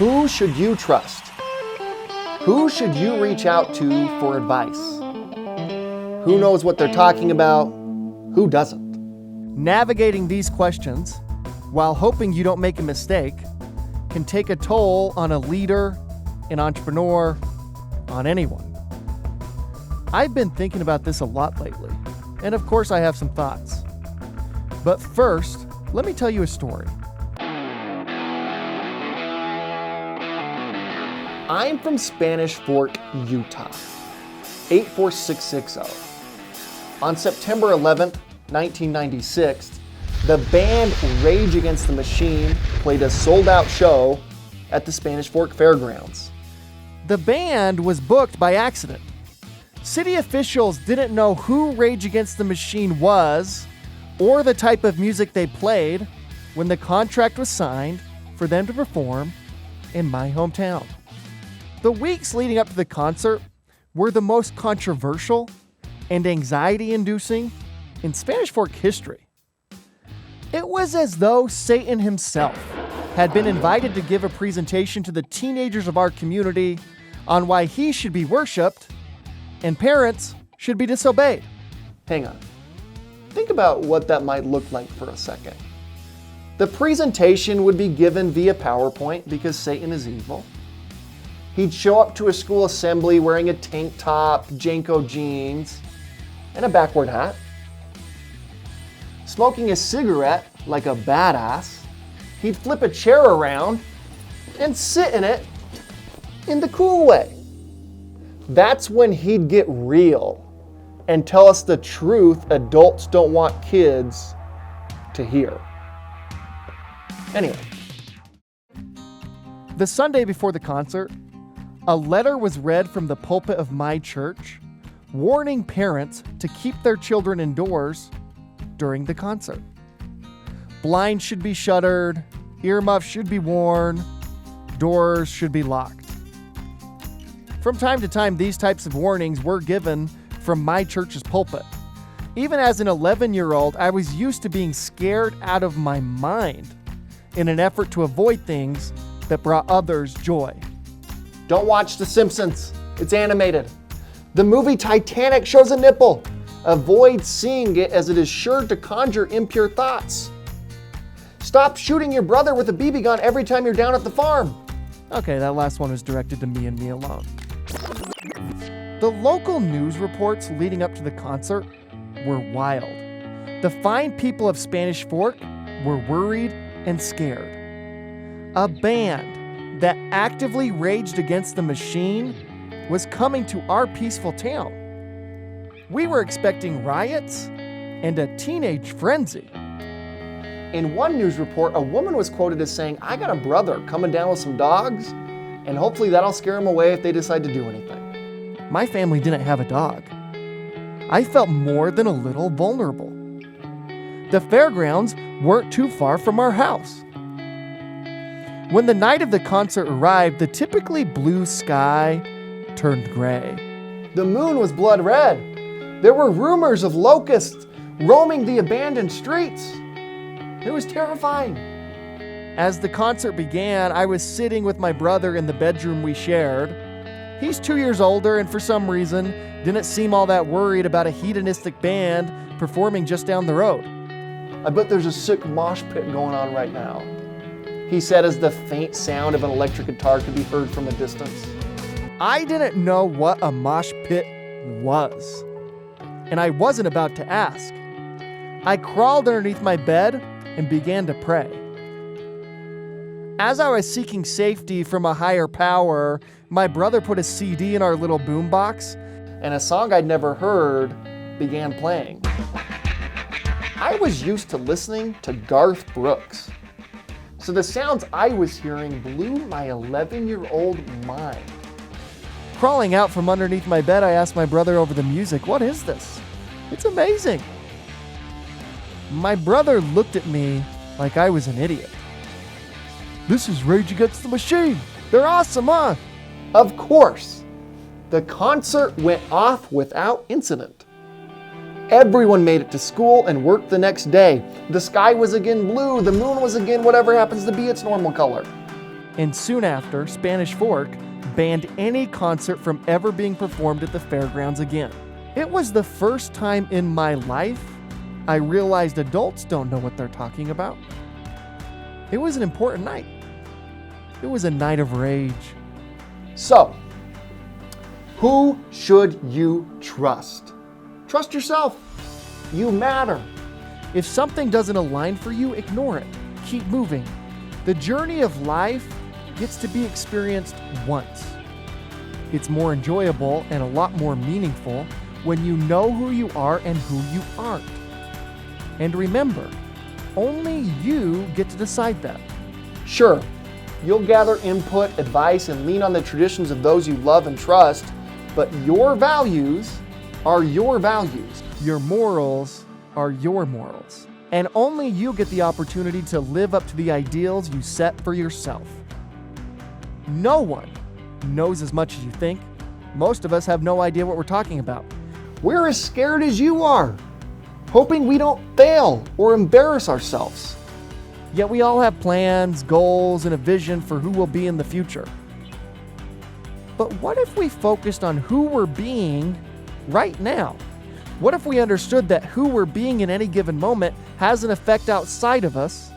Who should you trust? Who should you reach out to for advice? Who knows what they're talking about? Who doesn't? Navigating these questions, while hoping you don't make a mistake, can take a toll on a leader, an entrepreneur, on anyone. I've been thinking about this a lot lately, and of course I have some thoughts. But first, let me tell you a story. I'm from Spanish Fork, Utah, 84660. On September 11th, 1996, the band Rage Against the Machine played a sold-out show at the Spanish Fork Fairgrounds. The band was booked by accident. City officials didn't know who Rage Against the Machine was or the type of music they played when the contract was signed for them to perform in my hometown. The weeks leading up to the concert were the most controversial and anxiety-inducing in Spanish Fork history. It was as though Satan himself had been invited to give a presentation to the teenagers of our community on why he should be worshipped and parents should be disobeyed. Hang on. Think about what that might look like for a second. The presentation would be given via PowerPoint because Satan is evil. He'd show up to a school assembly wearing a tank top, Janko jeans, and a backward hat, smoking a cigarette like a badass. He'd flip a chair around and sit in it in the cool way. That's when he'd get real and tell us the truth adults don't want kids to hear. Anyway, the Sunday before the concert, a letter was read from the pulpit of my church warning parents to keep their children indoors during the concert. Blinds should be shuttered, earmuffs should be worn, doors should be locked. From time to time, these types of warnings were given from my church's pulpit. Even as an 11-year-old, I was used to being scared out of my mind in an effort to avoid things that brought others joy. Don't watch The Simpsons. It's animated. The movie Titanic shows a nipple. Avoid seeing it as it is sure to conjure impure thoughts. Stop shooting your brother with a BB gun every time you're down at the farm. Okay, that last one was directed to me and me alone. The local news reports leading up to the concert were wild. The fine people of Spanish Fork were worried and scared. A band that actively raged against the machine was coming to our peaceful town. We were expecting riots and a teenage frenzy. In one news report, a woman was quoted as saying, "I got a brother coming down with some dogs, and hopefully that'll scare him away if they decide to do anything." My family didn't have a dog. I felt more than a little vulnerable. The fairgrounds weren't too far from our house. When the night of the concert arrived, the typically blue sky turned gray. The moon was blood red. There were rumors of locusts roaming the abandoned streets. It was terrifying. As the concert began, I was sitting with my brother in the bedroom we shared. He's 2 years older and for some reason didn't seem all that worried about a hedonistic band performing just down the road. "I bet there's a sick mosh pit going on right now," he said as the faint sound of an electric guitar could be heard from a distance. I didn't know what a mosh pit was, and I wasn't about to ask. I crawled underneath my bed and began to pray. As I was seeking safety from a higher power, my brother put a CD in our little boombox, and a song I'd never heard began playing. I was used to listening to Garth Brooks, so the sounds I was hearing blew my 11-year-old mind. Crawling out from underneath my bed, I asked my brother over the music, "What is this? It's amazing." My brother looked at me like I was an idiot. "This is Rage Against the Machine. They're awesome, huh?" Of course. The concert went off without incident. Everyone made it to school and work the next day. The sky was again blue, the moon was again whatever happens to be its normal color. And soon after, Spanish Fork banned any concert from ever being performed at the fairgrounds again. It was the first time in my life I realized adults don't know what they're talking about. It was an important night. It was a night of rage. So, who should you trust? Trust yourself. You matter. If something doesn't align for you, ignore it. Keep moving. The journey of life gets to be experienced once. It's more enjoyable and a lot more meaningful when you know who you are and who you aren't. And remember, only you get to decide that. Sure, you'll gather input, advice, and lean on the traditions of those you love and trust, but your values are your values. Your morals are your morals. And only you get the opportunity to live up to the ideals you set for yourself. No one knows as much as you think. Most of us have no idea what we're talking about. We're as scared as you are, hoping we don't fail or embarrass ourselves. Yet we all have plans, goals, and a vision for who we'll be in the future. But what if we focused on who we're being right now? What if we understood that who we're being in any given moment has an effect outside of us?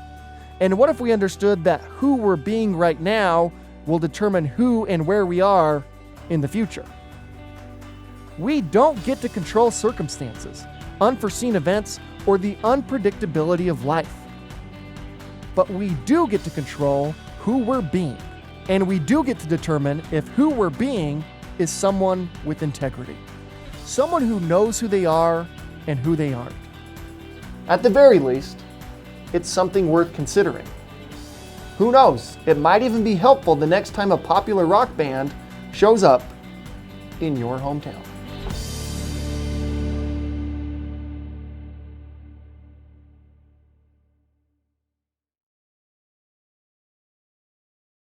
And what if we understood that who we're being right now will determine who and where we are in the future? We don't get to control circumstances, unforeseen events, or the unpredictability of life. But we do get to control who we're being. And we do get to determine if who we're being is someone with integrity. Someone who knows who they are and who they aren't. At the very least, it's something worth considering. Who knows, it might even be helpful the next time a popular rock band shows up in your hometown.